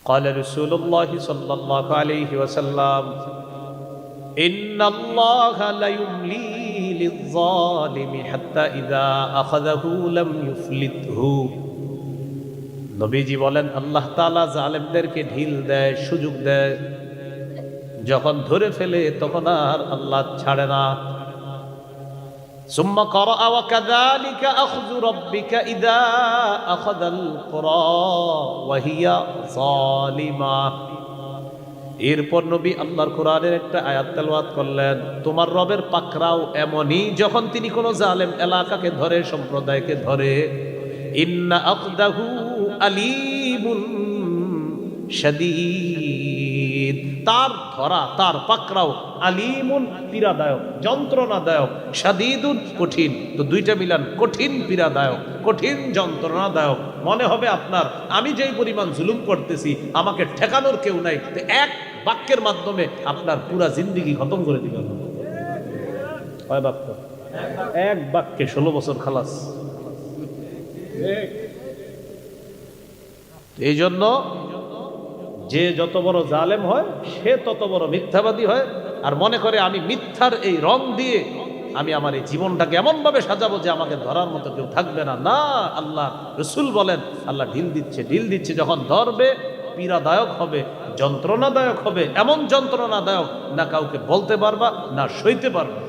قال رسول الله صلى الله عليه وسلم إن الله ليملي للظالم حتى إذا أخذه لم يفلته। নবীজি বলেন আল্লাহ তাআলা জালেমদেরকে ঢিল দেয়, সুযোগ দেয়, যখন ধরে ফেলে তখন আর আল্লাহ ছাড়ে না। ثم قرأ وكذلك أخذ ربك إذا أخذ القرى وهي ظالمة। এরপর নবী আল্লাহর কোরআনের একটা আয়াত তেলাওয়াত করলেন, তোমার রবের পাকড়াও এমনই যখন তিনি কোন জালেম এলাকাকে ধরে, সম্প্রদায়কে ধরে। ইন্না আখদাহু আলিমুন শাদীদ, তার ধরা, তার পাকড়াও আলিমুন পীড়াদায়ক, যন্ত্রণাদায়ক, শাদীদুন কঠিন। তো দুইটা মিলান, কঠিন পীড়াদায়ক, কঠিন যন্ত্রণাদায়ক। মনে হবে আপনার আমি যেই পরিমাণ জুলুম করতেছি আমাকে ঠেকানোর কেউ নাই, তো এক বাক্যের মাধ্যমে আপনার পুরা জিন্দেগি খতম করে দিবেন। কয় বাক্য? এক বাক্যে 16 বছর খালাস। এই জন্য যে যত বড় জালেম হয় সে তত বড় মিথ্যাবাদী হয়, আর মনে করে আমি মিথ্যার এই রং দিয়ে আমি আমার এই জীবনটাকে এমন ভাবে সাজাবো যে আমাকে ধরার মতো কেউ থাকবে না। না, আল্লাহ রসুল বলেন আল্লাহ ঢিল দিচ্ছে, ঢিল দিচ্ছে, যখন ধরবে পীড়াদায়ক হবে, যন্ত্রণাদায়ক হবে, এমন যন্ত্রণাদায়ক না কাউকে বলতে পারবা না সইতে পারবা।